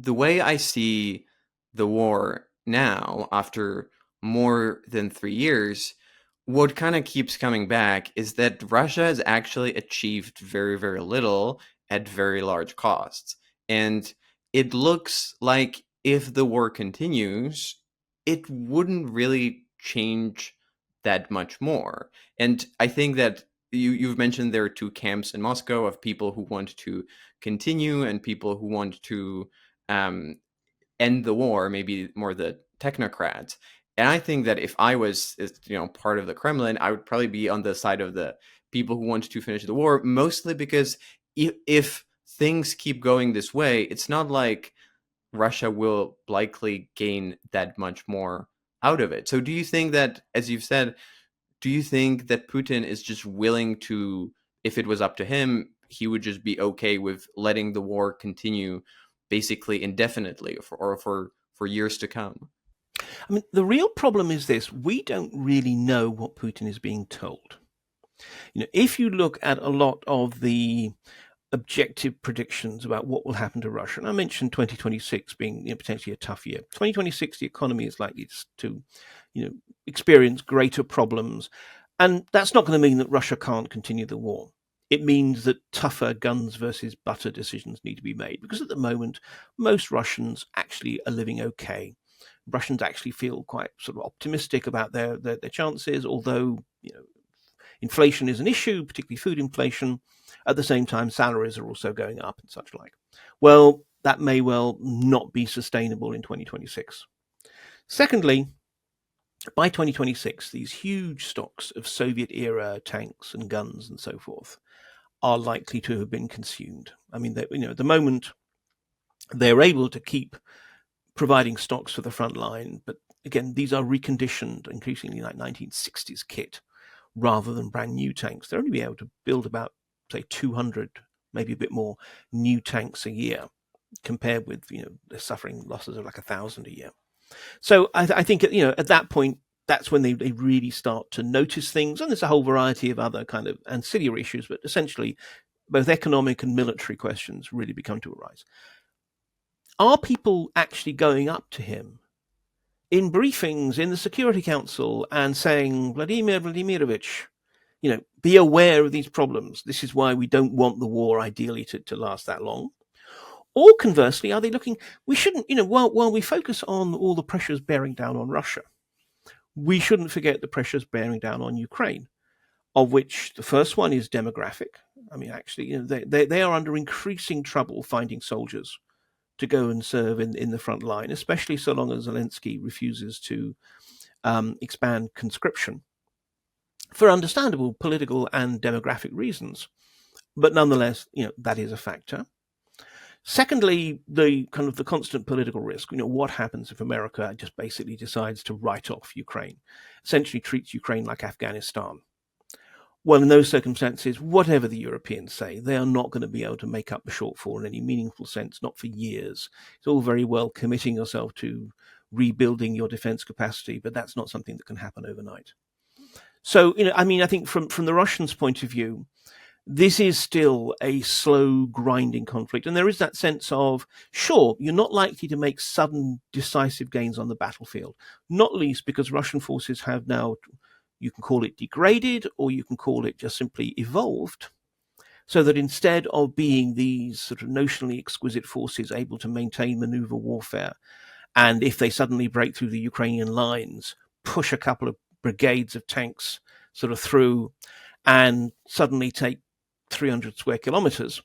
the way I see the war now, after more than 3 years, what kind of keeps coming back is that Russia has actually achieved very, very little at very large costs. And it looks like if the war continues, it wouldn't really change that much more. And I think that you've mentioned there are two camps in Moscow of people who want to continue and people who want to um, end the war, maybe more the technocrats. And I think that if I was, part of the Kremlin, I would probably be on the side of the people who want to finish the war, mostly because if things keep going this way, it's not like Russia will likely gain that much more out of it. So do you think that, as you've said, do you think that Putin is just willing to, if it was up to him, he would just be okay with letting the war continue basically indefinitely for years to come? I mean, the real problem is this: we don't really know what Putin is being told. If you look at a lot of the objective predictions about what will happen to Russia, and I mentioned 2026 being potentially a tough year. 2026, the economy is likely to, experience greater problems, and that's not going to mean that Russia can't continue the war. It means that tougher guns versus butter decisions need to be made, because at the moment, most Russians actually are living okay. Russians actually feel quite sort of optimistic about their chances, although inflation is an issue, particularly food inflation. At the same time, salaries are also going up and such like. Well, that may well not be sustainable in 2026. Secondly, by 2026, these huge stocks of Soviet era tanks and guns and so forth are likely to have been consumed. I mean, at the moment, they're able to keep providing stocks for the front line, but again, these are reconditioned, increasingly like 1960s kit, rather than brand new tanks. They're only be able to build about, say, 200, maybe a bit more, new tanks a year, compared with, they're suffering losses of like 1,000 a year. So I think, at that point, that's when they really start to notice things. And there's a whole variety of other kind of ancillary issues, but essentially both economic and military questions really become to arise. Are people actually going up to him in briefings in the Security Council and saying, Vladimir Vladimirovich, be aware of these problems. This is why we don't want the war ideally to last that long. Or conversely, are they looking, we shouldn't, while we focus on all the pressures bearing down on Russia, we shouldn't forget the pressures bearing down on Ukraine, of which the first one is demographic. I mean, actually, they are under increasing trouble finding soldiers to go and serve in the front line, especially so long as Zelensky refuses to expand conscription for understandable political and demographic reasons. But nonetheless, that is a factor. Secondly, the kind of the constant political risk. What happens if America just basically decides to write off Ukraine, essentially treats Ukraine like Afghanistan? Well, in those circumstances, whatever the Europeans say, they are not going to be able to make up the shortfall in any meaningful sense, not for years. It's all very well committing yourself to rebuilding your defense capacity, but that's not something that can happen overnight. So, I think from the Russians' point of view, this is still a slow, grinding conflict. And there is that sense of, sure, you're not likely to make sudden, decisive gains on the battlefield, not least because Russian forces have now, you can call it degraded, or you can call it just simply evolved, so that instead of being these sort of notionally exquisite forces able to maintain maneuver warfare, and if they suddenly break through the Ukrainian lines, push a couple of brigades of tanks sort of through and suddenly take 300 square kilometers.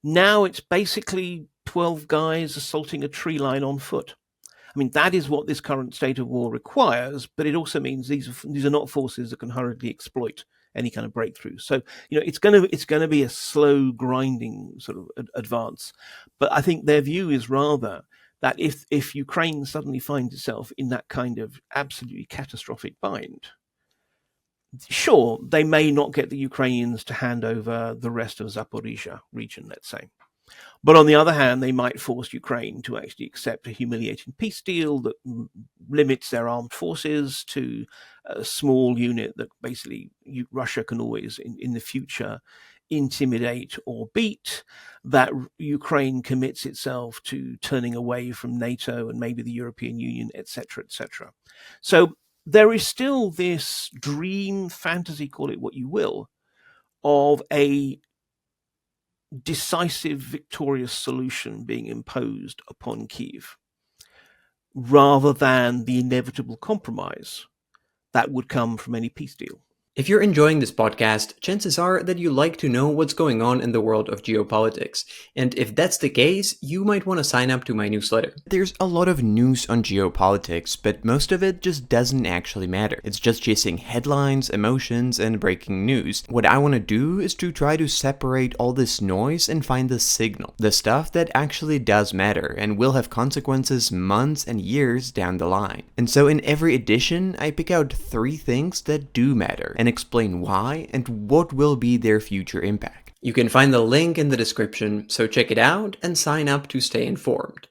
Now it's basically 12 guys assaulting a tree line on foot. I mean, that is what this current state of war requires, but it also means these are not forces that can hurriedly exploit any kind of breakthrough. So, it's going to be a slow, grinding sort of advance. But I think their view is rather that if Ukraine suddenly finds itself in that kind of absolutely catastrophic bind, sure, they may not get the Ukrainians to hand over the rest of Zaporizhia region, let's say. But on the other hand, they might force Ukraine to actually accept a humiliating peace deal that limits their armed forces to a small unit that basically Russia can always, in the future, intimidate or beat, that Ukraine commits itself to turning away from NATO and maybe the European Union, etc., etc. So there is still this dream, fantasy, call it what you will, of a decisive, victorious solution being imposed upon Kyiv, rather than the inevitable compromise that would come from any peace deal. If you're enjoying this podcast, chances are that you like to know what's going on in the world of geopolitics. And if that's the case, you might want to sign up to my newsletter. There's a lot of news on geopolitics, but most of it just doesn't actually matter. It's just chasing headlines, emotions, and breaking news. What I want to do is to try to separate all this noise and find the signal, the stuff that actually does matter and will have consequences months and years down the line. And so in every edition, I pick out 3 things that do matter and explain why and what will be their future impact. You can find the link in the description, so check it out and sign up to stay informed.